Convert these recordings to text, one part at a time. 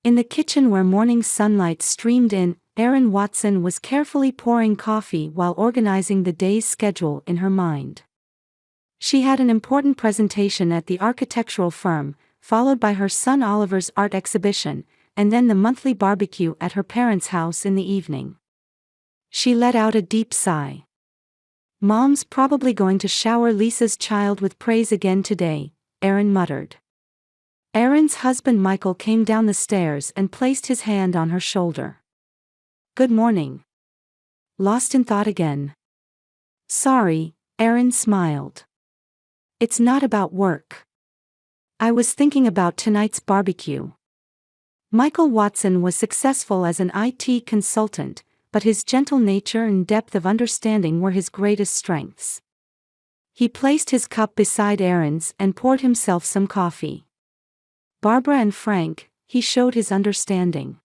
In the kitchen where morning sunlight streamed in, Erin Watson was carefully pouring coffee while organizing the day's schedule in her mind. She had an important presentation at the architectural firm, followed by her son Oliver's art exhibition, and then the monthly barbecue at her parents' house in the evening. She let out a deep sigh. "Mom's probably going to shower Lisa's child with praise again today," Erin muttered. Erin's husband Michael came down the stairs and placed his hand on her shoulder. "Good morning." "Lost in thought again?" "Sorry," Erin smiled. "It's not about work. I was thinking about tonight's barbecue." Michael Watson was successful as an IT consultant, but his gentle nature and depth of understanding were his greatest strengths. He placed his cup beside Erin's and poured himself some coffee. "Barbara and Frank," he showed his understanding.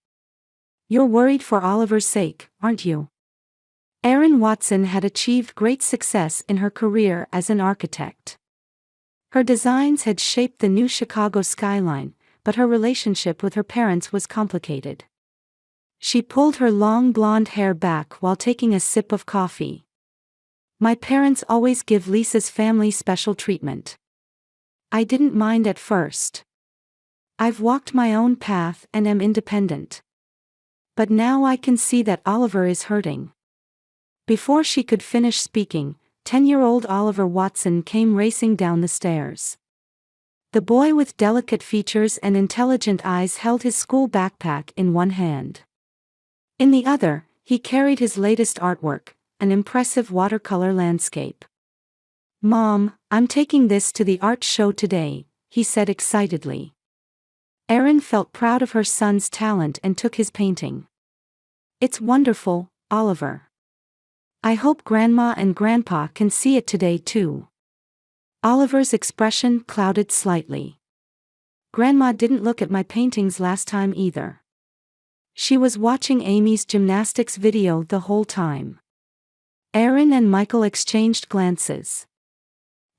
"You're worried for Oliver's sake, aren't you?" Erin Watson had achieved great success in her career as an architect. Her designs had shaped the new Chicago skyline, but her relationship with her parents was complicated. She pulled her long blonde hair back while taking a sip of coffee. "My parents always give Lisa's family special treatment. I didn't mind at first. I've walked my own path and am independent. But now I can see that Oliver is hurting." Before she could finish speaking, 10-year-old Oliver Watson came racing down the stairs. The boy with delicate features and intelligent eyes held his school backpack in one hand. In the other, he carried his latest artwork, an impressive watercolor landscape. "Mom, I'm taking this to the art show today," he said excitedly. Erin felt proud of her son's talent and took his painting. "It's wonderful, Oliver. I hope Grandma and Grandpa can see it today too." Oliver's expression clouded slightly. "Grandma didn't look at my paintings last time either. She was watching Amy's gymnastics video the whole time." Erin and Michael exchanged glances.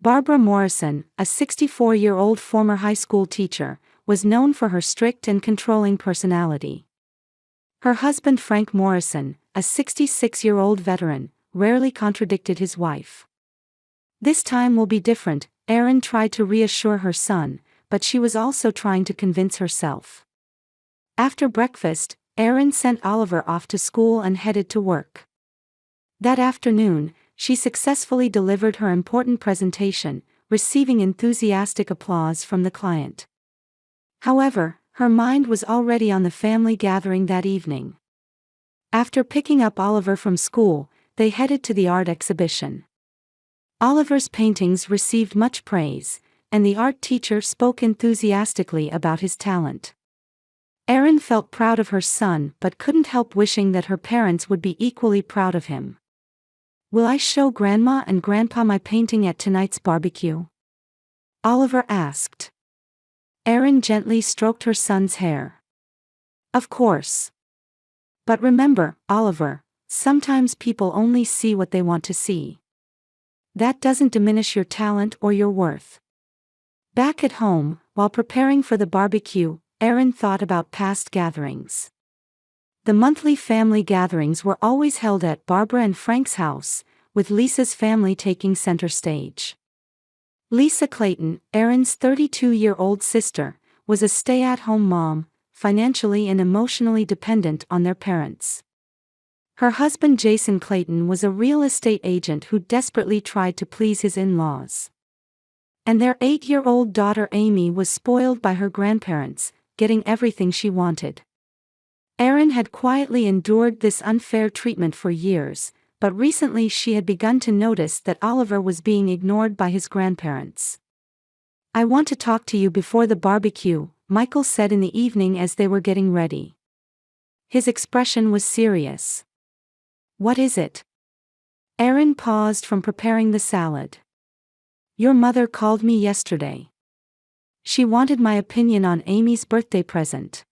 Barbara Morrison, a 64-year-old former high school teacher, was known for her strict and controlling personality. Her husband Frank Morrison, a 66-year-old veteran, rarely contradicted his wife. "This time will be different," Erin tried to reassure her son, but she was also trying to convince herself. After breakfast, Erin sent Oliver off to school and headed to work. That afternoon, she successfully delivered her important presentation, receiving enthusiastic applause from the client. However, her mind was already on the family gathering that evening. After picking up Oliver from school, they headed to the art exhibition. Oliver's paintings received much praise, and the art teacher spoke enthusiastically about his talent. Erin felt proud of her son but couldn't help wishing that her parents would be equally proud of him. "Will I show Grandma and Grandpa my painting at tonight's barbecue?" Oliver asked. Erin gently stroked her son's hair. "Of course. But remember, Oliver, sometimes people only see what they want to see. That doesn't diminish your talent or your worth." Back at home, while preparing for the barbecue, Erin thought about past gatherings. The monthly family gatherings were always held at Barbara and Frank's house, with Lisa's family taking center stage. Lisa Clayton, Erin's 32-year-old sister, was a stay-at-home mom, financially and emotionally dependent on their parents. Her husband Jason Clayton was a real estate agent who desperately tried to please his in-laws. And their 8-year-old daughter Amy was spoiled by her grandparents, getting everything she wanted. Erin had quietly endured this unfair treatment for years, but recently she had begun to notice that Oliver was being ignored by his grandparents. "I want to talk to you before the barbecue," Michael said in the evening as they were getting ready. His expression was serious. "What is it?" Erin paused from preparing the salad. "Your mother called me yesterday. She wanted my opinion on Amy's birthday present.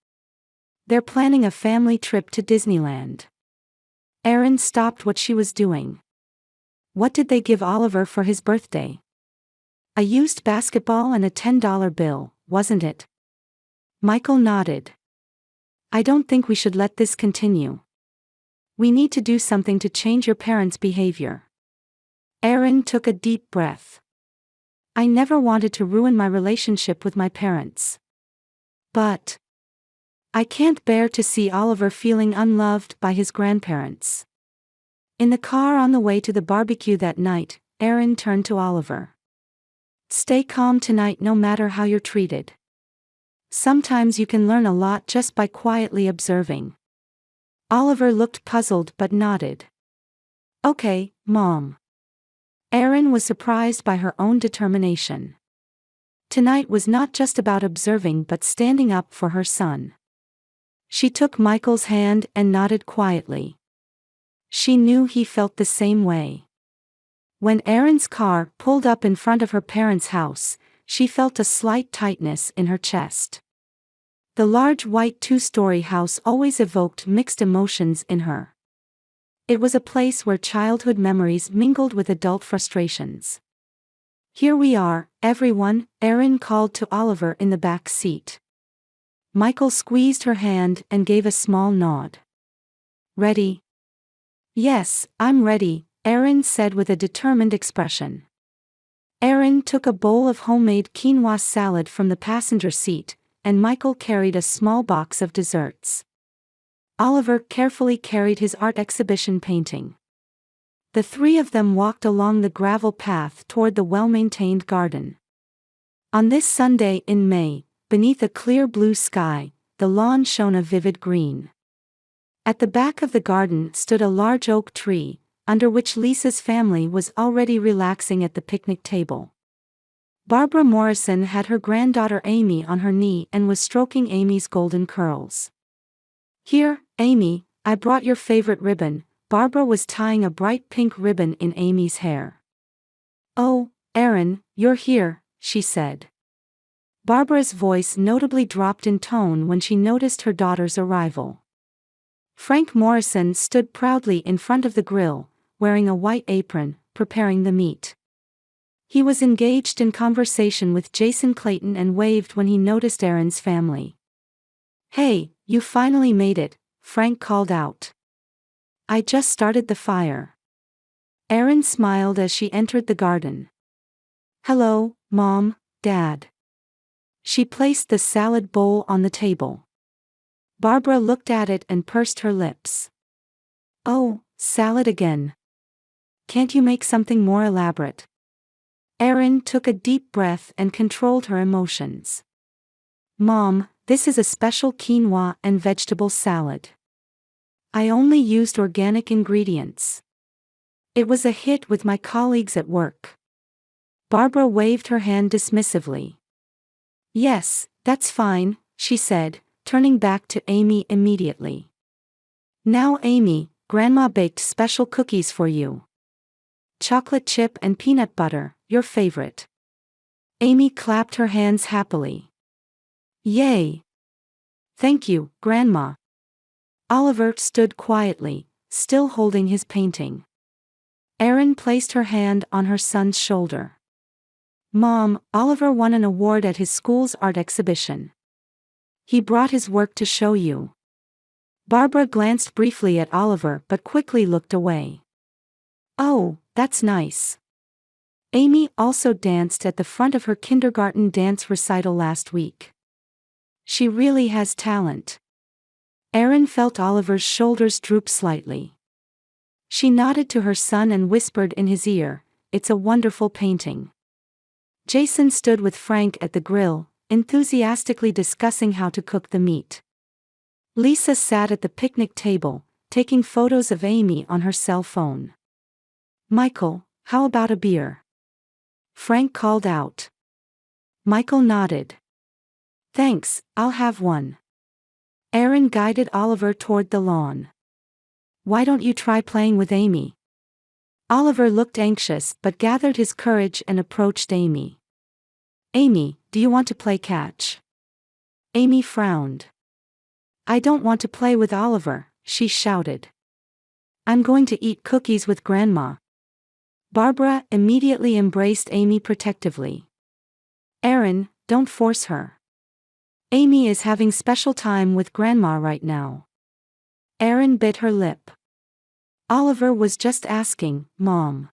They're planning a family trip to Disneyland." Erin stopped what she was doing. "What did they give Oliver for his birthday?" "A used basketball and a $10 bill, wasn't it?" Michael nodded. I don't think we should let this continue. We need to do something to change your parents' behavior. Aaron took a deep breath. I never wanted to ruin my relationship with my parents. But I can't bear to see Oliver feeling unloved by his grandparents. In the car on the way to the barbecue that night, Aaron turned to Oliver. Stay calm tonight no matter how you're treated. Sometimes you can learn a lot just by quietly observing. Oliver looked puzzled but nodded. Okay, Mom. Aaron was surprised by her own determination. Tonight was not just about observing but standing up for her son. She took Michael's hand and nodded quietly. She knew he felt the same way. When Aaron's car pulled up in front of her parents' house, she felt a slight tightness in her chest. The large white two-story house always evoked mixed emotions in her. It was a place where childhood memories mingled with adult frustrations. Here we are, everyone, Aaron called to Oliver in the back seat. Michael squeezed her hand and gave a small nod. Ready? Yes, I'm ready, Aaron said with a determined expression. Aaron took a bowl of homemade quinoa salad from the passenger seat, and Michael carried a small box of desserts. Oliver carefully carried his art exhibition painting. The three of them walked along the gravel path toward the well-maintained garden. On this Sunday in May, beneath a clear blue sky, the lawn shone a vivid green. At the back of the garden stood a large oak tree, under which Lisa's family was already relaxing at the picnic table. Barbara Morrison had her granddaughter Amy on her knee and was stroking Amy's golden curls. Here, Amy, I brought your favorite ribbon. Barbara was tying a bright pink ribbon in Amy's hair. Oh, Aaron, you're here, she said. Barbara's voice notably dropped in tone when she noticed her daughter's arrival. Frank Morrison stood proudly in front of the grill, wearing a white apron, preparing the meat. He was engaged in conversation with Jason Clayton and waved when he noticed Aaron's family. Hey, you finally made it, Frank called out. I just started the fire. Aaron smiled as she entered the garden. Hello, Mom, Dad. She placed the salad bowl on the table. Barbara looked at it and pursed her lips. Oh, salad again. Can't you make something more elaborate? Aaron took a deep breath and controlled her emotions. Mom, this is a special quinoa and vegetable salad. I only used organic ingredients. It was a hit with my colleagues at work. Barbara waved her hand dismissively. Yes, that's fine, she said, turning back to Amy immediately. Now Amy, Grandma baked special cookies for you. Chocolate chip and peanut butter, your favorite. Amy clapped her hands happily. Yay! Thank you, Grandma. Oliver stood quietly, still holding his painting. Aaron placed her hand on her son's shoulder. Mom, Oliver won an award at his school's art exhibition. He brought his work to show you. Barbara glanced briefly at Oliver but quickly looked away. Oh, that's nice. Amy also danced at the front of her kindergarten dance recital last week. She really has talent. Aaron felt Oliver's shoulders droop slightly. She nodded to her son and whispered in his ear, "It's a wonderful painting." Jason stood with Frank at the grill, enthusiastically discussing how to cook the meat. Lisa sat at the picnic table, taking photos of Amy on her cell phone. Michael, how about a beer? Frank called out. Michael nodded. Thanks, I'll have one. Aaron guided Oliver toward the lawn. Why don't you try playing with Amy? Oliver looked anxious but gathered his courage and approached Amy. Amy, do you want to play catch? Amy frowned. I don't want to play with Oliver, she shouted. I'm going to eat cookies with Grandma. Barbara immediately embraced Amy protectively. Aaron, don't force her. Amy is having special time with Grandma right now. Erin bit her lip. Oliver was just asking, Mom.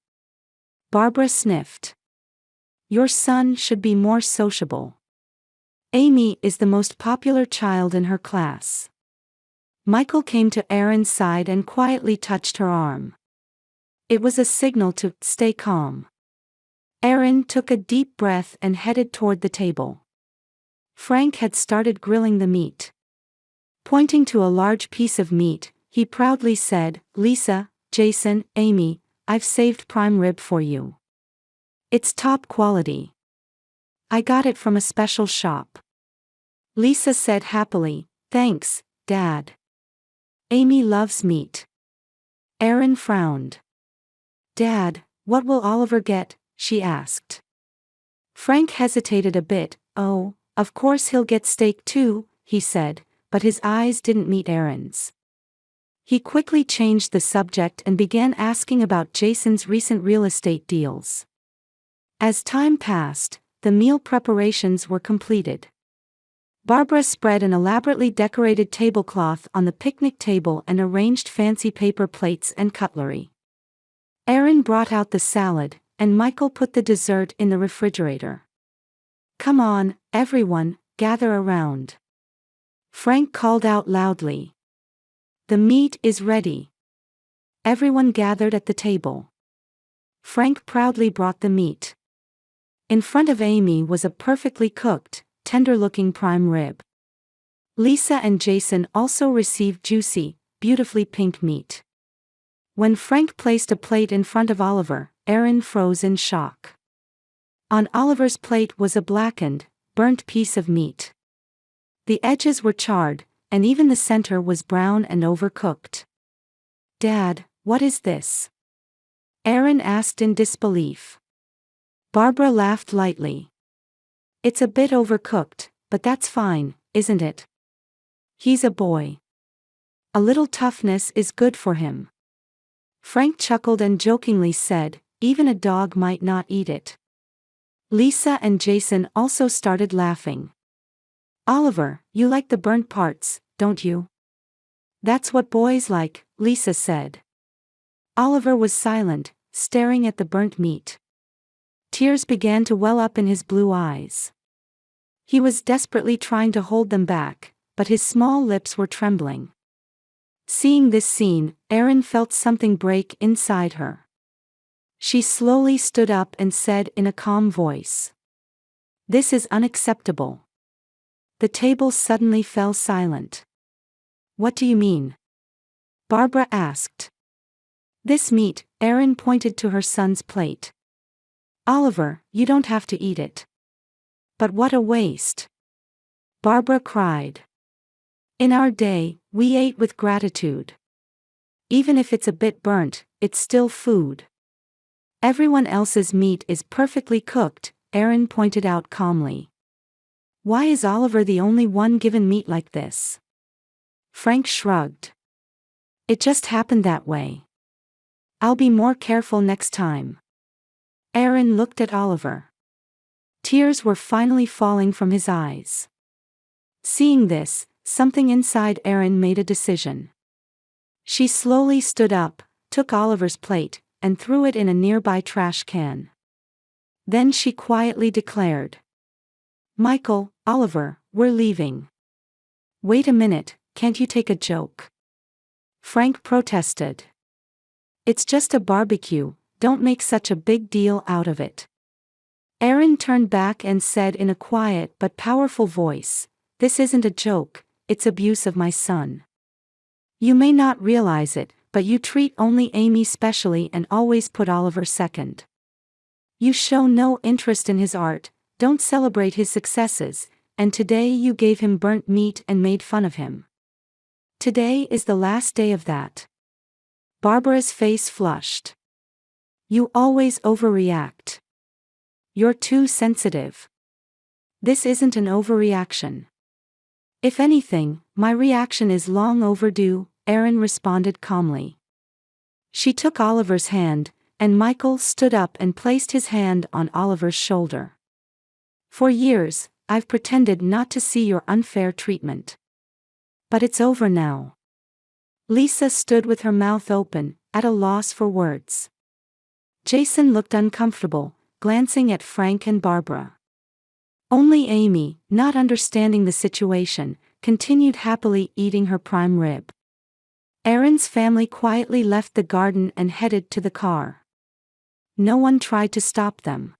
Barbara sniffed. Your son should be more sociable. Amy is the most popular child in her class. Michael came to Erin's side and quietly touched her arm. It was a signal to stay calm. Erin took a deep breath and headed toward the table. Frank had started grilling the meat. Pointing to a large piece of meat, he proudly said, Lisa, Jason, Amy, I've saved prime rib for you. It's top quality. I got it from a special shop. Lisa said happily, Thanks, Dad. Amy loves meat. Erin frowned. Dad, what will Oliver get? She asked. Frank hesitated a bit. Oh, of course he'll get steak too, he said, but his eyes didn't meet Erin's. He quickly changed the subject and began asking about Jason's recent real estate deals. As time passed, the meal preparations were completed. Barbara spread an elaborately decorated tablecloth on the picnic table and arranged fancy paper plates and cutlery. Erin brought out the salad, and Michael put the dessert in the refrigerator. Come on, everyone, gather around. Frank called out loudly. The meat is ready. Everyone gathered at the table. Frank proudly brought the meat. In front of Amy was a perfectly cooked, tender-looking prime rib. Lisa and Jason also received juicy, beautifully pink meat. When Frank placed a plate in front of Oliver, Erin froze in shock. On Oliver's plate was a blackened, burnt piece of meat. The edges were charred, and even the center was brown and overcooked. Dad, what is this? Erin asked in disbelief. Barbara laughed lightly. It's a bit overcooked, but that's fine, isn't it? He's a boy. A little toughness is good for him. Frank chuckled and jokingly said, even a dog might not eat it. Lisa and Jason also started laughing. Oliver, you like the burnt parts, don't you? That's what boys like, Lisa said. Oliver was silent, staring at the burnt meat. Tears began to well up in his blue eyes. He was desperately trying to hold them back, but his small lips were trembling. Seeing this scene, Erin felt something break inside her. She slowly stood up and said in a calm voice, This is unacceptable. The table suddenly fell silent. What do you mean? Barbara asked. This meat, Erin pointed to her son's plate. Oliver, you don't have to eat it. But what a waste. Barbara cried. In our day, we ate with gratitude. Even if it's a bit burnt, it's still food. Everyone else's meat is perfectly cooked, Erin pointed out calmly. Why is Oliver the only one given meat like this? Frank shrugged. It just happened that way. I'll be more careful next time. Erin looked at Oliver. Tears were finally falling from his eyes. Seeing this, something inside Erin made a decision. She slowly stood up, took Oliver's plate, and threw it in a nearby trash can. Then she quietly declared, Michael, Oliver, we're leaving. Wait a minute, can't you take a joke? Frank protested. It's just a barbecue, don't make such a big deal out of it. Erin turned back and said in a quiet but powerful voice, This isn't a joke, it's abuse of my son. You may not realize it, but you treat only Amy specially and always put Oliver second. You show no interest in his art, don't celebrate his successes, and today you gave him burnt meat and made fun of him. Today is the last day of that. Barbara's face flushed. You always overreact. You're too sensitive. This isn't an overreaction. If anything, my reaction is long overdue, Erin responded calmly. She took Oliver's hand, and Michael stood up and placed his hand on Oliver's shoulder. For years, I've pretended not to see your unfair treatment. But it's over now. Lisa stood with her mouth open, at a loss for words. Jason looked uncomfortable, glancing at Frank and Barbara. Only Amy, not understanding the situation, continued happily eating her prime rib. Aaron's family quietly left the garden and headed to the car. No one tried to stop them.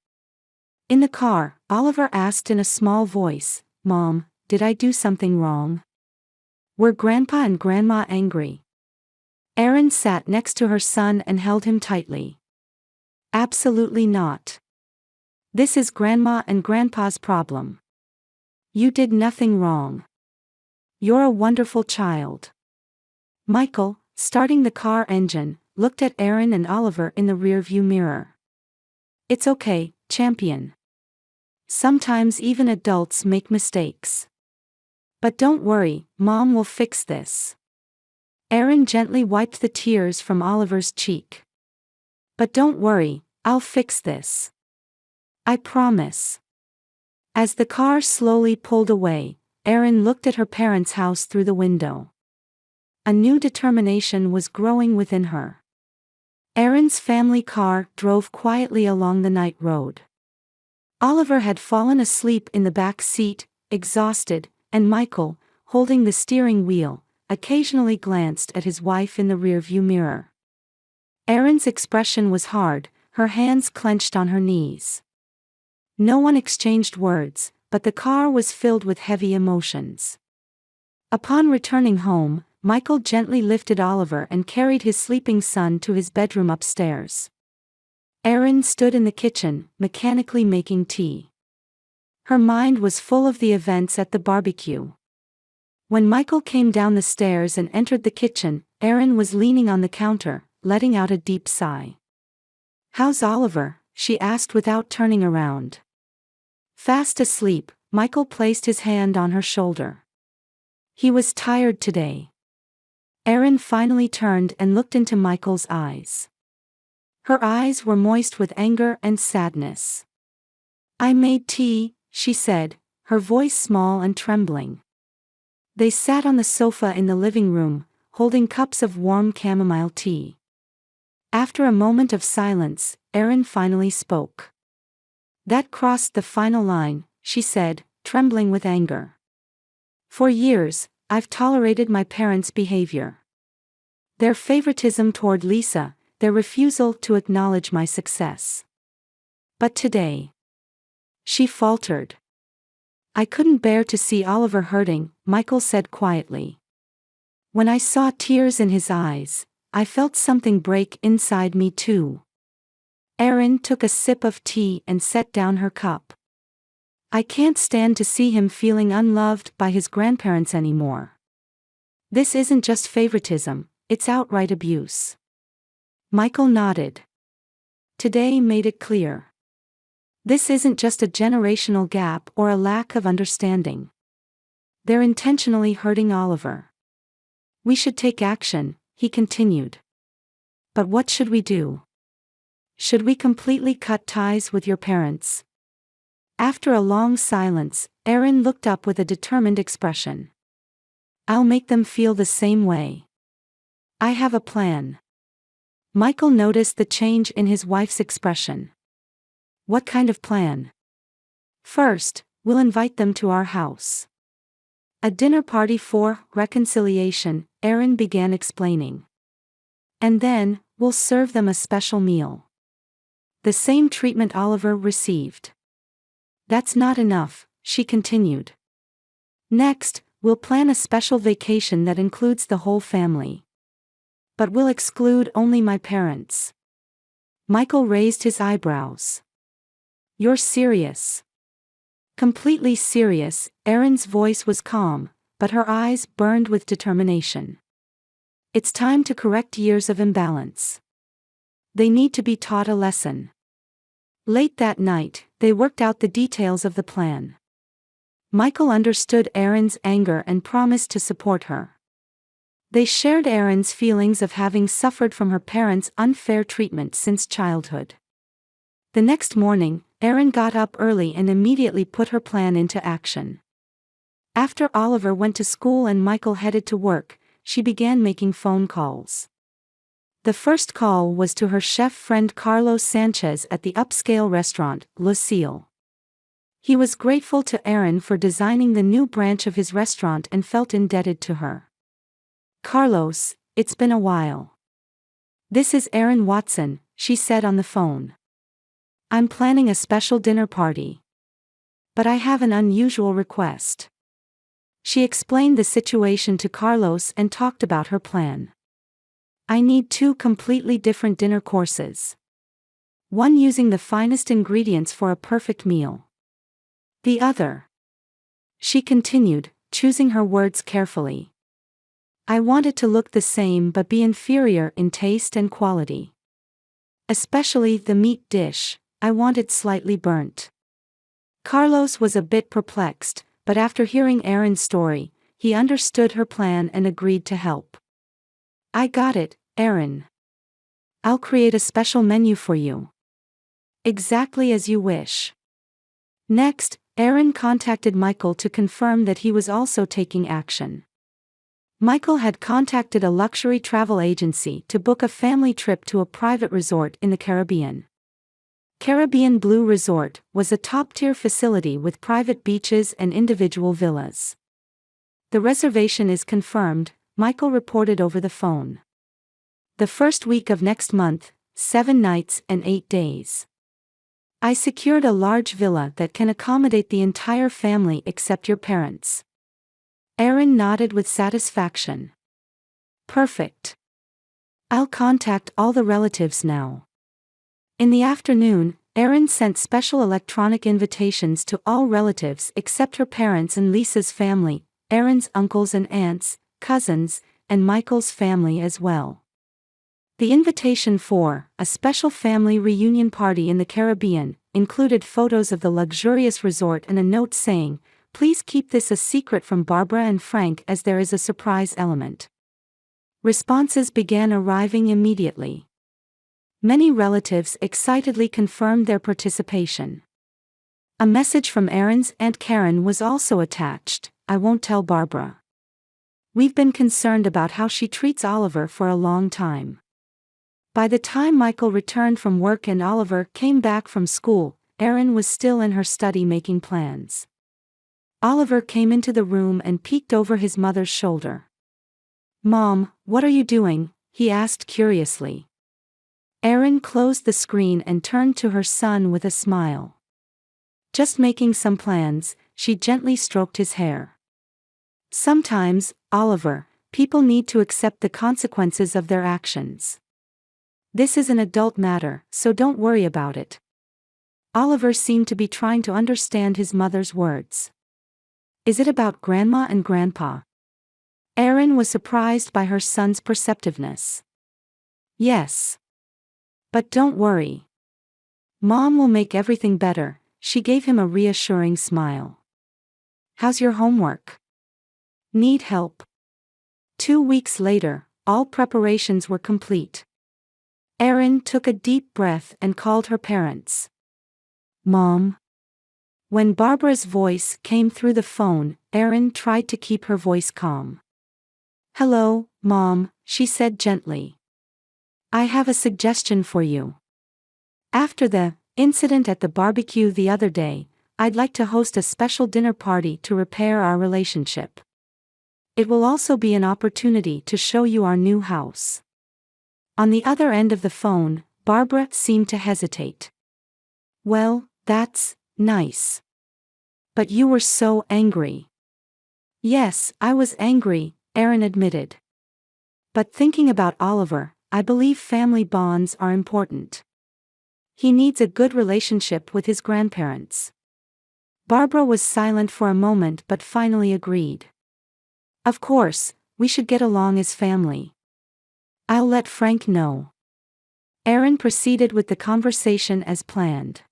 In the car, Oliver asked in a small voice, "Mom, did I do something wrong? Were Grandpa and Grandma angry?" Aaron sat next to her son and held him tightly. "Absolutely not. This is Grandma and Grandpa's problem. You did nothing wrong. You're a wonderful child." Michael, starting the car engine, looked at Aaron and Oliver in the rearview mirror. "It's okay, champion. Sometimes even adults make mistakes. But don't worry, Mom will fix this." Aaron gently wiped the tears from Oliver's cheek. "But don't worry, I'll fix this. I promise." As the car slowly pulled away, Aaron looked at her parents' house through the window. A new determination was growing within her. Aaron's family car drove quietly along the night road. Oliver had fallen asleep in the back seat, exhausted, and Michael, holding the steering wheel, occasionally glanced at his wife in the rearview mirror. Erin's expression was hard, her hands clenched on her knees. No one exchanged words, but the car was filled with heavy emotions. Upon returning home, Michael gently lifted Oliver and carried his sleeping son to his bedroom upstairs. Erin stood in the kitchen, mechanically making tea. Her mind was full of the events at the barbecue. When Michael came down the stairs and entered the kitchen, Erin was leaning on the counter, letting out a deep sigh. "How's Oliver?" she asked without turning around. Fast asleep, Michael placed his hand on her shoulder. "He was tired today." Erin finally turned and looked into Michael's eyes. Her eyes were moist with anger and sadness. "I made tea," she said, her voice small and trembling. They sat on the sofa in the living room, holding cups of warm chamomile tea. After a moment of silence, Erin finally spoke. "That crossed the final line," she said, trembling with anger. "For years, I've tolerated my parents' behavior. Their favoritism toward Lisa, their refusal to acknowledge my success. But today..." She faltered. "I couldn't bear to see Oliver hurting," Michael said quietly. "When I saw tears in his eyes, I felt something break inside me too." Erin took a sip of tea and set down her cup. "I can't stand to see him feeling unloved by his grandparents anymore. This isn't just favoritism, it's outright abuse." Michael nodded. Today made it clear. This isn't just a generational gap or a lack of understanding. They're intentionally hurting Oliver. "We should take action," he continued. "But what should we do? Should we completely cut ties with your parents?" After a long silence, Erin looked up with a determined expression. "I'll make them feel the same way. I have a plan." Michael noticed the change in his wife's expression. "What kind of plan?" "First, we'll invite them to our house. A dinner party for reconciliation," Erin began explaining. "And then, we'll serve them a special meal. The same treatment Oliver received." "That's not enough," she continued. "Next, we'll plan a special vacation that includes the whole family. But we'll exclude only my parents." Michael raised his eyebrows. "You're serious?" Completely serious, Erin's voice was calm, but her eyes burned with determination. "It's time to correct years of imbalance. They need to be taught a lesson." Late that night, they worked out the details of the plan. Michael understood Erin's anger and promised to support her. They shared Erin's feelings of having suffered from her parents' unfair treatment since childhood. The next morning, Erin got up early and immediately put her plan into action. After Oliver went to school and Michael headed to work, she began making phone calls. The first call was to her chef friend Carlos Sanchez at the upscale restaurant, Lucille. He was grateful to Erin for designing the new branch of his restaurant and felt indebted to her. "Carlos, it's been a while. This is Erin Watson," she said on the phone. "I'm planning a special dinner party. But I have an unusual request." She explained the situation to Carlos and talked about her plan. "I need 2 completely different dinner courses. One using the finest ingredients for a perfect meal. The other," she continued, choosing her words carefully, "I want it to look the same but be inferior in taste and quality. Especially the meat dish, I want it slightly burnt." Carlos was a bit perplexed, but after hearing Erin's story, he understood her plan and agreed to help. "I got it, Erin. I'll create a special menu for you. Exactly as you wish." Next, Erin contacted Michael to confirm that he was also taking action. Michael had contacted a luxury travel agency to book a family trip to a private resort in the Caribbean. Caribbean Blue Resort was a top-tier facility with private beaches and individual villas. "The reservation is confirmed," Michael reported over the phone. "The first week of next month, 7 nights and 8 days. I secured a large villa that can accommodate the entire family except your parents." Erin nodded with satisfaction. "Perfect. I'll contact all the relatives now." In the afternoon, Erin sent special electronic invitations to all relatives except her parents and Lisa's family, Erin's uncles and aunts, cousins, and Michael's family as well. The invitation for a special family reunion party in the Caribbean included photos of the luxurious resort and a note saying, "Please keep this a secret from Barbara and Frank as there is a surprise element." Responses began arriving immediately. Many relatives excitedly confirmed their participation. A message from Erin's Aunt Karen was also attached. "I won't tell Barbara. We've been concerned about how she treats Oliver for a long time." By the time Michael returned from work and Oliver came back from school, Erin was still in her study making plans. Oliver came into the room and peeked over his mother's shoulder. "Mom, what are you doing?" he asked curiously. Erin closed the screen and turned to her son with a smile. "Just making some plans," she gently stroked his hair. "Sometimes, Oliver, people need to accept the consequences of their actions. This is an adult matter, so don't worry about it." Oliver seemed to be trying to understand his mother's words. "Is it about Grandma and Grandpa?" Erin was surprised by her son's perceptiveness. "Yes. But don't worry. Mom will make everything better," she gave him a reassuring smile. "How's your homework? Need help?" 2 weeks later, all preparations were complete. Erin took a deep breath and called her parents. "Mom?" When Barbara's voice came through the phone, Erin tried to keep her voice calm. "Hello, Mom," she said gently. "I have a suggestion for you. After the incident at the barbecue the other day, I'd like to host a special dinner party to repair our relationship. It will also be an opportunity to show you our new house." On the other end of the phone, Barbara seemed to hesitate. "Well, that's nice. But you were so angry." "Yes, I was angry," Erin admitted. "But thinking about Oliver, I believe family bonds are important. He needs a good relationship with his grandparents." Barbara was silent for a moment but finally agreed. "Of course, we should get along as family. I'll let Frank know." Erin proceeded with the conversation as planned.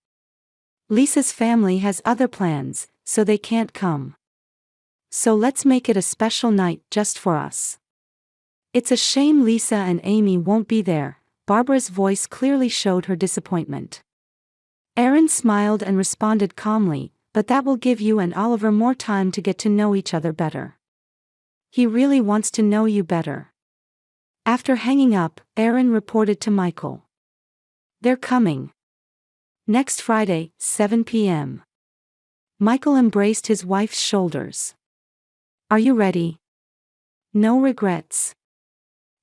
"Lisa's family has other plans, so they can't come. So let's make it a special night just for us. It's a shame Lisa and Amy won't be there." Barbara's voice clearly showed her disappointment. Erin smiled and responded calmly, but that will give you and Oliver more time to get to know each other better. He really wants to know you better. After hanging up, Erin reported to Michael. They're coming. Next Friday, 7 p.m. Michael embraced his wife's shoulders. Are you ready? No regrets.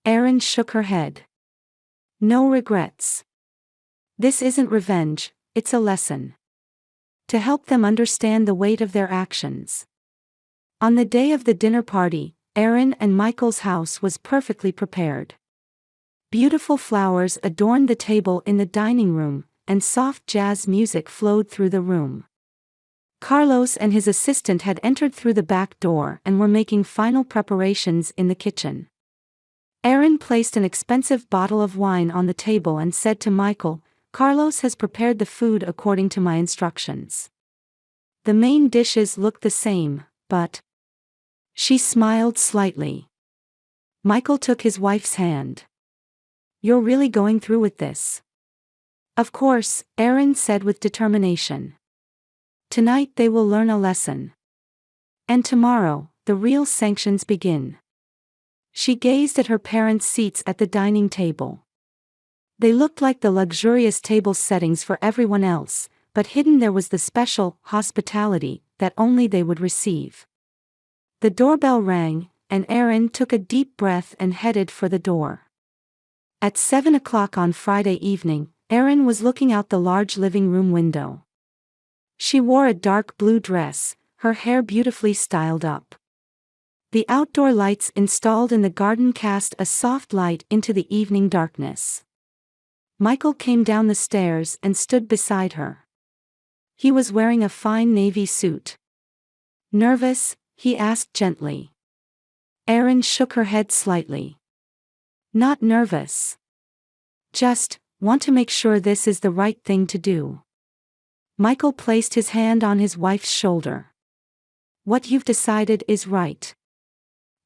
Erin shook her head. No regrets. This isn't revenge, it's a lesson. To help them understand the weight of their actions. On the day of the dinner party, Erin and Michael's house was perfectly prepared. Beautiful flowers adorned the table in the dining room, and soft jazz music flowed through the room. Carlos and his assistant had entered through the back door and were making final preparations in the kitchen. Erin placed an expensive bottle of wine on the table and said to Michael, "Carlos has prepared the food according to my instructions. The main dishes look the same, but..." She smiled slightly. Michael took his wife's hand. "You're really going through with this?" "Of course," Erin said with determination. "Tonight they will learn a lesson. And tomorrow, the real sanctions begin." She gazed at her parents' seats at the dining table. They looked like the luxurious table settings for everyone else, but hidden there was the special hospitality that only they would receive. The doorbell rang, and Erin took a deep breath and headed for the door. At 7 o'clock on Friday evening, Erin was looking out the large living room window. She wore a dark blue dress, her hair beautifully styled up. The outdoor lights installed in the garden cast a soft light into the evening darkness. Michael came down the stairs and stood beside her. He was wearing a fine navy suit. "Nervous?" he asked gently. Erin shook her head slightly. "Not nervous. Just want to make sure this is the right thing to do." Michael placed his hand on his wife's shoulder. "What you've decided is right.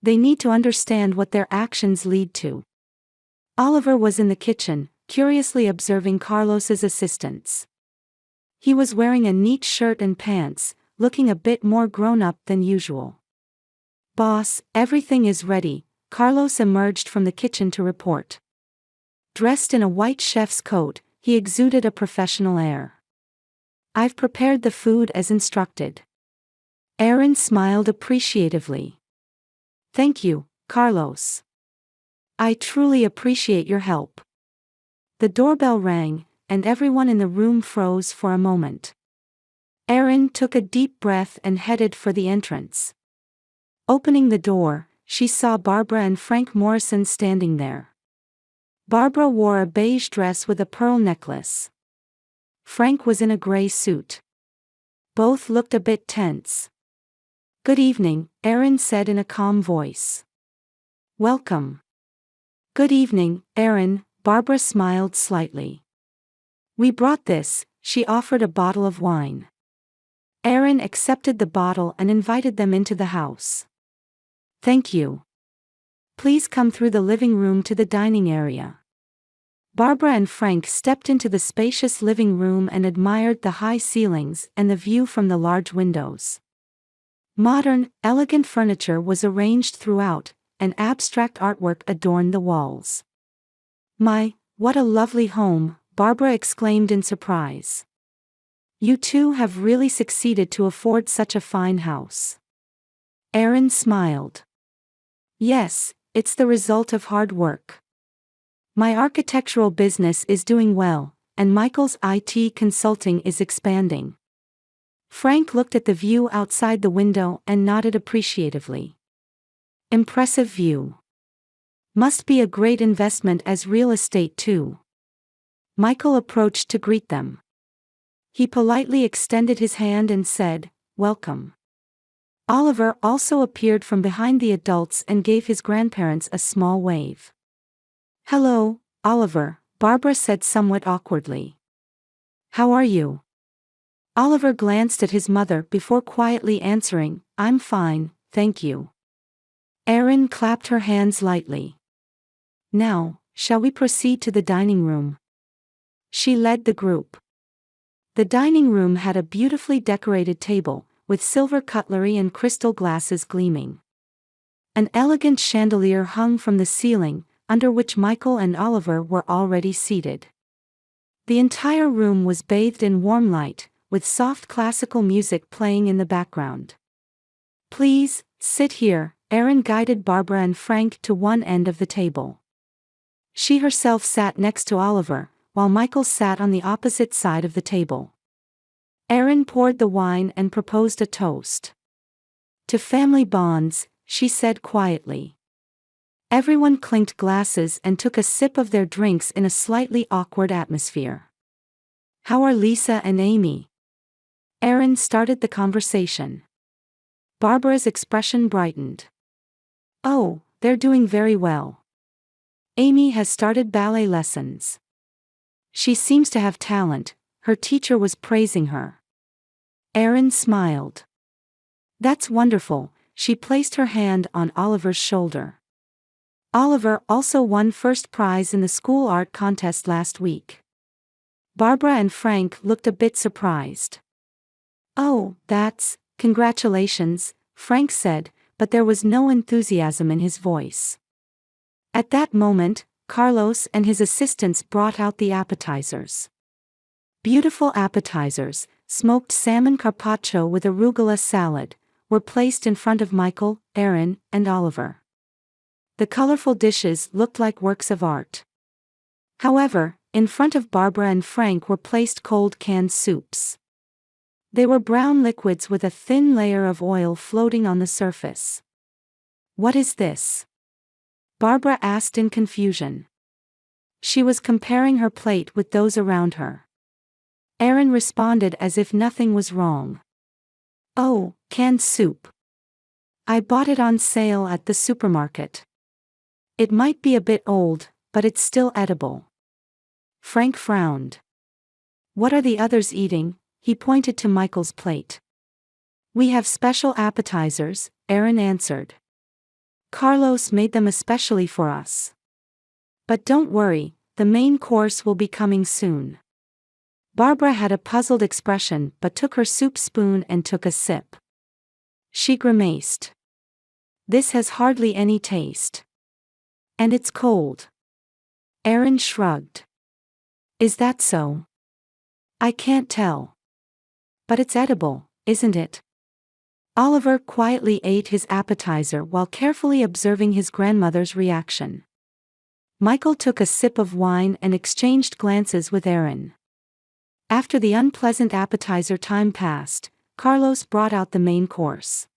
They need to understand what their actions lead to." Oliver was in the kitchen, curiously observing Carlos's assistants. He was wearing a neat shirt and pants, looking a bit more grown-up than usual. "Boss, everything is ready," Carlos emerged from the kitchen to report. Dressed in a white chef's coat, he exuded a professional air. "I've prepared the food as instructed." Erin smiled appreciatively. "Thank you, Carlos. I truly appreciate your help." The doorbell rang, and everyone in the room froze for a moment. Erin took a deep breath and headed for the entrance. Opening the door, she saw Barbara and Frank Morrison standing there. Barbara wore a beige dress with a pearl necklace. Frank was in a gray suit. Both looked a bit tense. "Good evening," Erin said in a calm voice. "Welcome." "Good evening, Erin," Barbara smiled slightly. "We brought this," she offered a bottle of wine. Erin accepted the bottle and invited them into the house. "Thank you. Please come through the living room to the dining area." Barbara and Frank stepped into the spacious living room and admired the high ceilings and the view from the large windows. Modern, elegant furniture was arranged throughout, and abstract artwork adorned the walls. "My, what a lovely home," Barbara exclaimed in surprise. "You two have really succeeded to afford such a fine house." Erin smiled. "Yes, it's the result of hard work. My architectural business is doing well, and Michael's IT consulting is expanding." Frank looked at the view outside the window and nodded appreciatively. "Impressive view. Must be a great investment as real estate too." Michael approached to greet them. He politely extended his hand and said, "Welcome." Oliver also appeared from behind the adults and gave his grandparents a small wave. "Hello, Oliver," Barbara said somewhat awkwardly. "How are you?" Oliver glanced at his mother before quietly answering, "I'm fine, thank you." Erin clapped her hands lightly. "Now, shall we proceed to the dining room?" She led the group. The dining room had a beautifully decorated table, with silver cutlery and crystal glasses gleaming. An elegant chandelier hung from the ceiling, under which Michael and Oliver were already seated. The entire room was bathed in warm light, with soft classical music playing in the background. "Please, sit here," Erin guided Barbara and Frank to one end of the table. She herself sat next to Oliver, while Michael sat on the opposite side of the table. Erin poured the wine and proposed a toast. "To family bonds," she said quietly. Everyone clinked glasses and took a sip of their drinks in a slightly awkward atmosphere. "How are Lisa and Amy?" Erin started the conversation. Barbara's expression brightened. "Oh, they're doing very well. Amy has started ballet lessons. She seems to have talent," her teacher was praising her. Erin smiled. "That's wonderful," she placed her hand on Oliver's shoulder. "Oliver also won first prize in the school art contest last week." Barbara and Frank looked a bit surprised. "Oh, congratulations," Frank said, but there was no enthusiasm in his voice. At that moment, Carlos and his assistants brought out the appetizers. Beautiful appetizers, smoked salmon carpaccio with arugula salad, were placed in front of Michael, Erin, and Oliver. The colorful dishes looked like works of art. However, in front of Barbara and Frank were placed cold canned soups. They were brown liquids with a thin layer of oil floating on the surface. "What is this?" Barbara asked in confusion. She was comparing her plate with those around her. Erin responded as if nothing was wrong. "Oh, canned soup. I bought it on sale at the supermarket. It might be a bit old, but it's still edible." Frank frowned. "What are the others eating?" He pointed to Michael's plate. "We have special appetizers," Erin answered. "Carlos made them especially for us. But don't worry, the main course will be coming soon." Barbara had a puzzled expression but took her soup spoon and took a sip. She grimaced. "This has hardly any taste. And it's cold." Erin shrugged. "Is that so?" "I can't tell. But it's edible, isn't it?" Oliver quietly ate his appetizer while carefully observing his grandmother's reaction. Michael took a sip of wine and exchanged glances with Erin. After the unpleasant appetizer time passed, Carlos brought out the main course.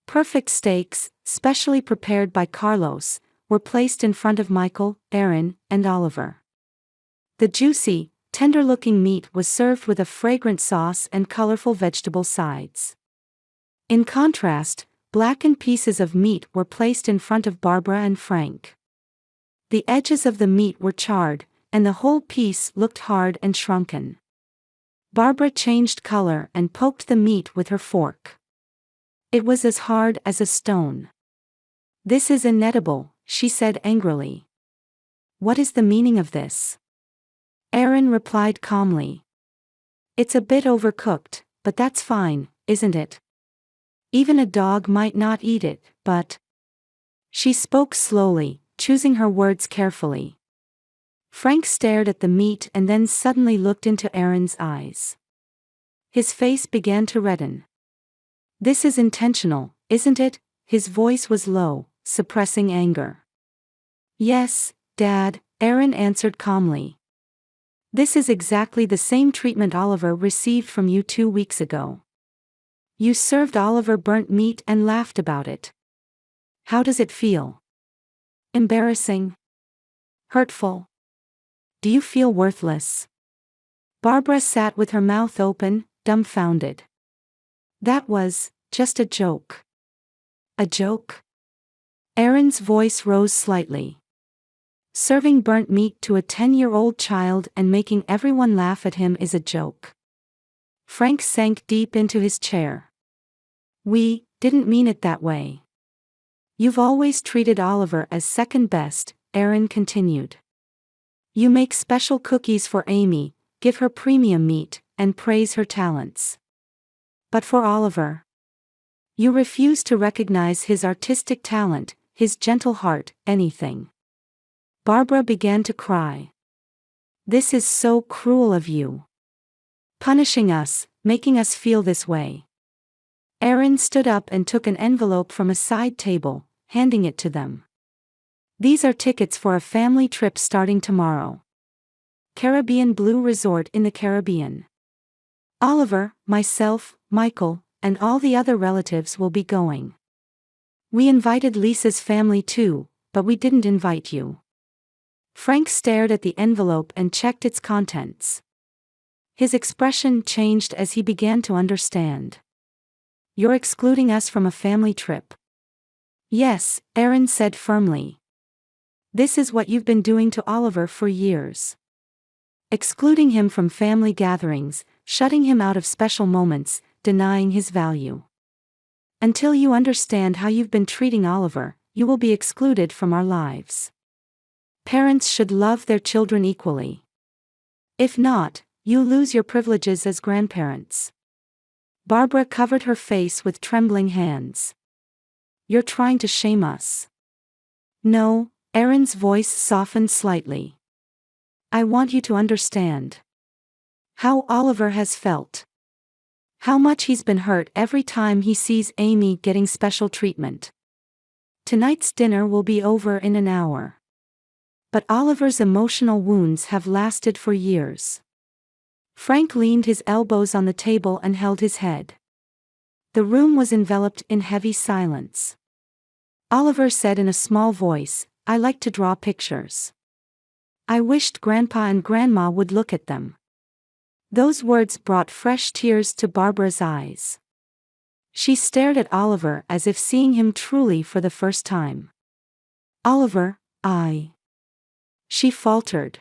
Perfect steaks, specially prepared by Carlos, were placed in front of Michael, Erin, and Oliver. The juicy, tender-looking meat was served with a fragrant sauce and colorful vegetable sides. In contrast, blackened pieces of meat were placed in front of Barbara and Frank. The edges of the meat were charred, and the whole piece looked hard and shrunken. Barbara changed color and poked the meat with her fork. It was as hard as a stone. "This is inedible," she said angrily. "What is the meaning of this?" Erin replied calmly. "It's a bit overcooked, but that's fine, isn't it? Even a dog might not eat it, but..." She spoke slowly, choosing her words carefully. Frank stared at the meat and then suddenly looked into Erin's eyes. His face began to redden. "This is intentional, isn't it?" His voice was low, suppressing anger. "Yes, Dad," Erin answered calmly. "This is exactly the same treatment Oliver received from you 2 weeks ago. You served Oliver burnt meat and laughed about it. How does it feel? Embarrassing? Hurtful? Do you feel worthless?" Barbara sat with her mouth open, dumbfounded. "That was just a joke." "A joke?" Erin's voice rose slightly. "Serving burnt meat to a 10-year-old child and making everyone laugh at him is a joke." Frank sank deep into his chair. "We didn't mean it that way. You've always treated Oliver as second best," Erin continued. "You make special cookies for Amy, give her premium meat, and praise her talents. But for Oliver, you refuse to recognize his artistic talent, his gentle heart, anything. Barbara began to cry. This is so cruel of you. Punishing us, making us feel this way. Aaron stood up and took an envelope from a side table, handing it to them. These are tickets for a family trip starting tomorrow. Caribbean Blue Resort in the Caribbean. Oliver, myself, Michael, and all the other relatives will be going. We invited Lisa's family too, but we didn't invite you. Frank stared at the envelope and checked its contents. His expression changed as he began to understand. You're excluding us from a family trip. Yes, Aaron said firmly. This is what you've been doing to Oliver for years. Excluding him from family gatherings, shutting him out of special moments, denying his value. Until you understand how you've been treating Oliver, you will be excluded from our lives. Parents should love their children equally. If not, you lose your privileges as grandparents. Barbara covered her face with trembling hands. You're trying to shame us. No, Aaron's voice softened slightly. I want you to understand how Oliver has felt. How much he's been hurt every time he sees Amy getting special treatment. Tonight's dinner will be over in an hour. But Oliver's emotional wounds have lasted for years. Frank leaned his elbows on the table and held his head. The room was enveloped in heavy silence. Oliver said in a small voice, I like to draw pictures. I wished Grandpa and Grandma would look at them. Those words brought fresh tears to Barbara's eyes. She stared at Oliver as if seeing him truly for the first time. Oliver, she faltered.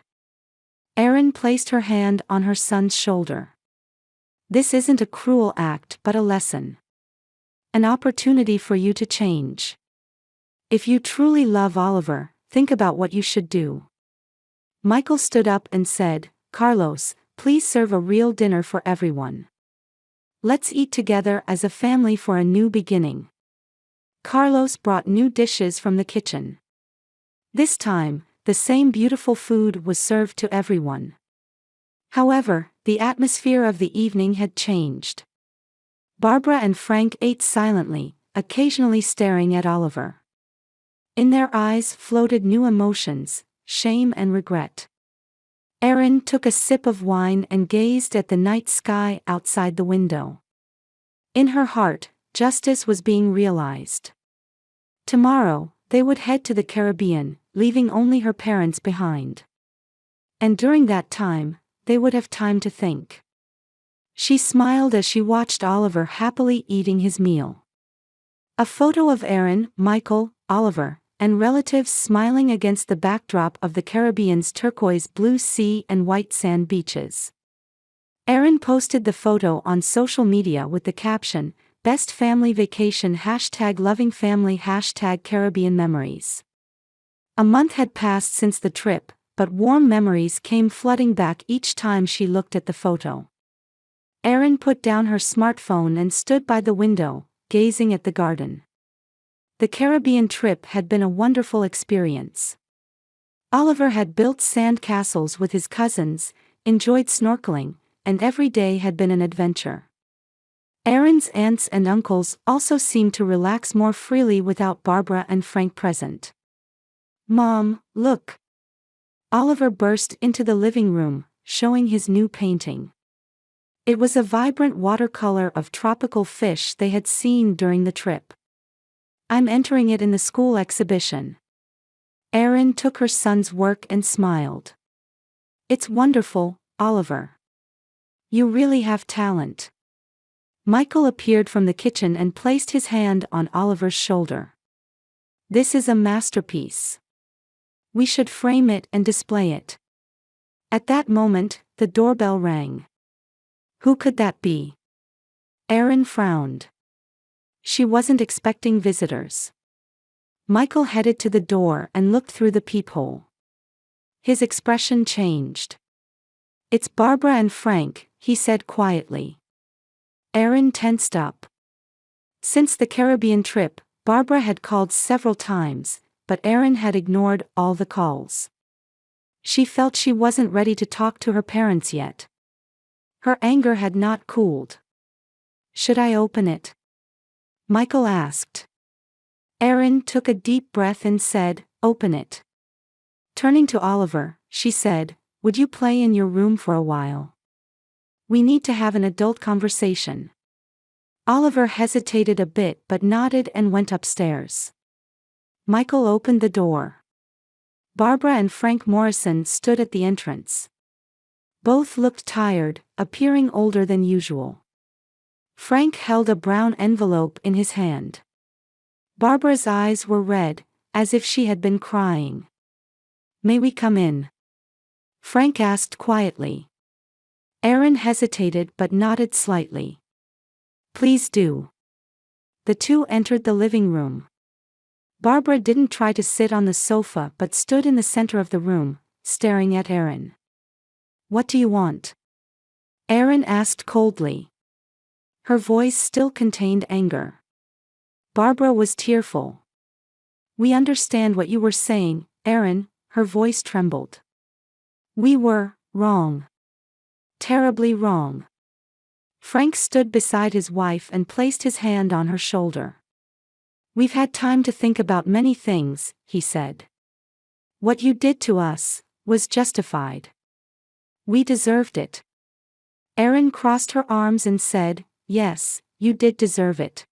Aaron placed her hand on her son's shoulder. This isn't a cruel act but a lesson. An opportunity for you to change. If you truly love Oliver, think about what you should do. Michael stood up and said, Carlos, please serve a real dinner for everyone. Let's eat together as a family for a new beginning. Carlos brought new dishes from the kitchen. This time, the same beautiful food was served to everyone. However, the atmosphere of the evening had changed. Barbara and Frank ate silently, occasionally staring at Oliver. In their eyes floated new emotions, shame and regret. Aaron took a sip of wine and gazed at the night sky outside the window. In her heart, justice was being realized. Tomorrow, they would head to the Caribbean, leaving only her parents behind. And during that time, they would have time to think. She smiled as she watched Oliver happily eating his meal. A photo of Aaron, Michael, Oliver, and relatives smiling against the backdrop of the Caribbean's turquoise blue sea and white sand beaches. Aaron posted the photo on social media with the caption, Best Family Vacation #LovingFamily #Caribbean Memories. A month had passed since the trip, but warm memories came flooding back each time she looked at the photo. Erin put down her smartphone and stood by the window, gazing at the garden. The Caribbean trip had been a wonderful experience. Oliver had built sand castles with his cousins, enjoyed snorkeling, and every day had been an adventure. Erin's aunts and uncles also seemed to relax more freely without Barbara and Frank present. Mom, look! Oliver burst into the living room, showing his new painting. It was a vibrant watercolor of tropical fish they had seen during the trip. I'm entering it in the school exhibition. Erin took her son's work and smiled. It's wonderful, Oliver. You really have talent. Michael appeared from the kitchen and placed his hand on Oliver's shoulder. This is a masterpiece. We should frame it and display it. At that moment, the doorbell rang. Who could that be? Erin frowned. She wasn't expecting visitors. Michael headed to the door and looked through the peephole. His expression changed. It's Barbara and Frank, he said quietly. Erin tensed up. Since the Caribbean trip, Barbara had called several times, but Erin had ignored all the calls. She felt she wasn't ready to talk to her parents yet. Her anger had not cooled. "Should I open it?" Michael asked. Erin took a deep breath and said, "Open it." Turning to Oliver, she said, "Would you play in your room for a while? We need to have an adult conversation." Oliver hesitated a bit but nodded and went upstairs. Michael opened the door. Barbara and Frank Morrison stood at the entrance. Both looked tired, appearing older than usual. Frank held a brown envelope in his hand. Barbara's eyes were red, as if she had been crying. "May we come in?" Frank asked quietly. Erin hesitated but nodded slightly. "Please do." The two entered the living room. Barbara didn't try to sit on the sofa but stood in the center of the room, staring at Erin. "What do you want?" Erin asked coldly. Her voice still contained anger. Barbara was tearful. "We understand what you were saying, Erin," her voice trembled. "We were wrong. Terribly wrong." Frank stood beside his wife and placed his hand on her shoulder. "We've had time to think about many things," he said. "What you did to us was justified. We deserved it." Erin crossed her arms and said, "Yes, you did deserve it."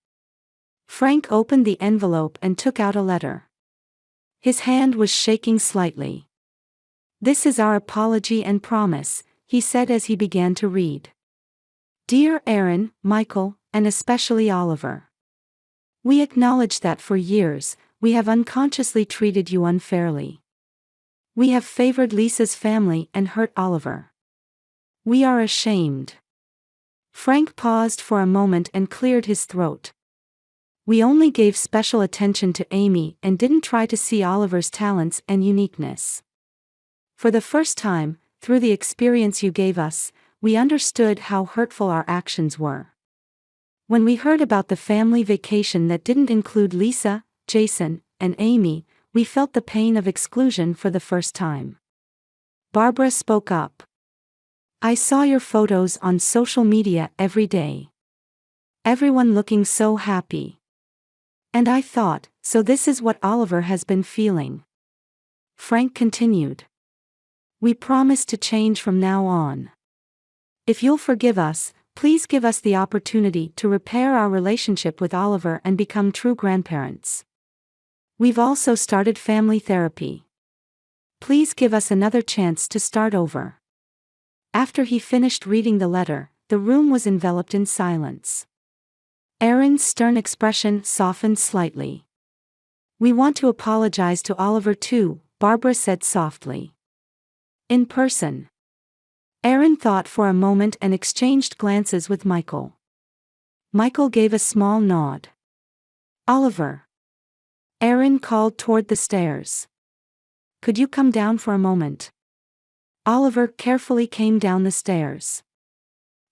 Frank opened the envelope and took out a letter. His hand was shaking slightly. "This is our apology and promise," he said as he began to read. "Dear Erin, Michael, and especially Oliver. We acknowledge that for years, we have unconsciously treated you unfairly. We have favored Lisa's family and hurt Oliver. We are ashamed." Frank paused for a moment and cleared his throat. "We only gave special attention to Amy and didn't try to see Oliver's talents and uniqueness. For the first time, through the experience you gave us, we understood how hurtful our actions were. When we heard about the family vacation that didn't include Lisa, Jason, and Amy, we felt the pain of exclusion for the first time." Barbara spoke up. "I saw your photos on social media every day. Everyone looking so happy. And I thought, so this is what Oliver has been feeling." Frank continued. "We promise to change from now on. If you'll forgive us, please give us the opportunity to repair our relationship with Oliver and become true grandparents. We've also started family therapy. Please give us another chance to start over." After he finished reading the letter, the room was enveloped in silence. Erin's stern expression softened slightly. "We want to apologize to Oliver too," Barbara said softly. "In person." Erin thought for a moment and exchanged glances with Michael. Michael gave a small nod. "Oliver." Erin called toward the stairs. "Could you come down for a moment?" Oliver carefully came down the stairs.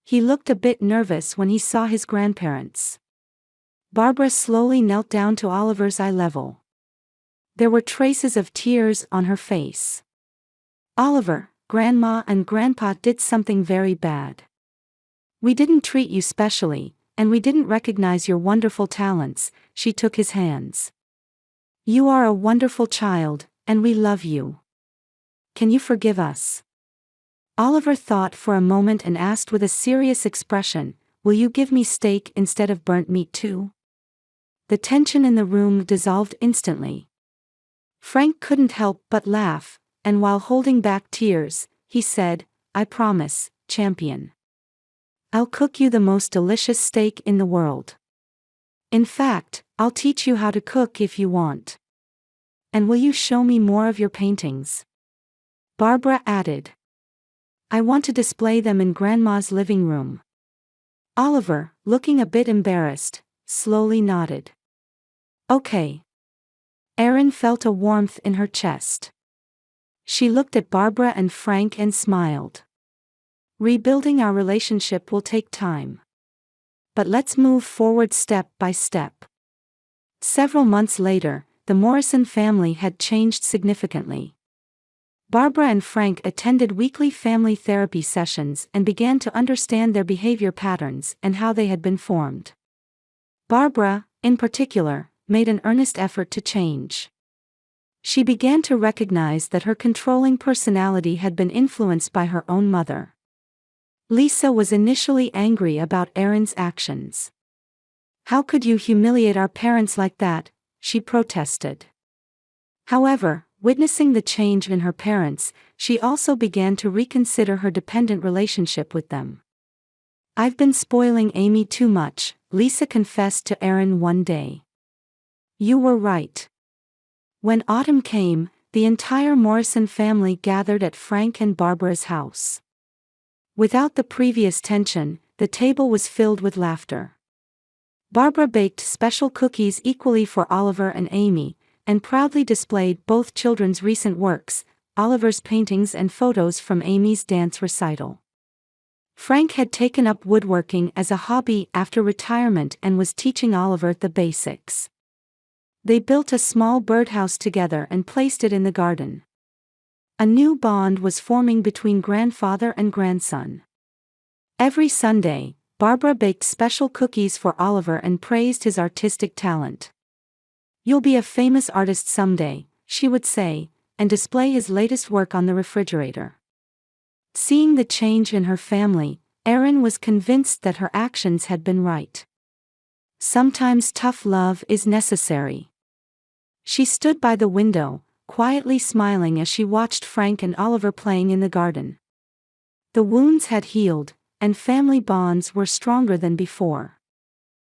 He looked a bit nervous when he saw his grandparents. Barbara slowly knelt down to Oliver's eye level. There were traces of tears on her face. "Oliver, Grandma and Grandpa did something very bad. We didn't treat you specially, and we didn't recognize your wonderful talents." She took his hands. "You are a wonderful child, and we love you. Can you forgive us?" Oliver thought for a moment and asked with a serious expression, "Will you give me steak instead of burnt meat too?" The tension in the room dissolved instantly. Frank couldn't help but laugh, and while holding back tears, he said, "I promise, champion. I'll cook you the most delicious steak in the world. In fact, I'll teach you how to cook if you want. And will you show me more of your paintings?" Barbara added. "I want to display them in Grandma's living room." Oliver, looking a bit embarrassed, slowly nodded. "Okay." Erin felt a warmth in her chest. She looked at Barbara and Frank and smiled. Rebuilding our relationship will take time. But let's move forward step by step. Several months later, the Morrison family had changed significantly. Barbara and Frank attended weekly family therapy sessions and began to understand their behavior patterns and how they had been formed. Barbara, in particular, made an earnest effort to change. She began to recognize that her controlling personality had been influenced by her own mother. Lisa was initially angry about Aaron's actions. "How could you humiliate our parents like that?" she protested. However, witnessing the change in her parents, she also began to reconsider her dependent relationship with them. "I've been spoiling Amy too much," Lisa confessed to Aaron one day. "You were right." When autumn came, the entire Morrison family gathered at Frank and Barbara's house. Without the previous tension, the table was filled with laughter. Barbara baked special cookies equally for Oliver and Amy, and proudly displayed both children's recent works, Oliver's paintings and photos from Amy's dance recital. Frank had taken up woodworking as a hobby after retirement and was teaching Oliver the basics. They built a small birdhouse together and placed it in the garden. A new bond was forming between grandfather and grandson. Every Sunday, Barbara baked special cookies for Oliver and praised his artistic talent. "You'll be a famous artist someday," she would say, and display his latest work on the refrigerator. Seeing the change in her family, Erin was convinced that her actions had been right. Sometimes tough love is necessary. She stood by the window, quietly smiling as she watched Frank and Oliver playing in the garden. The wounds had healed, and family bonds were stronger than before.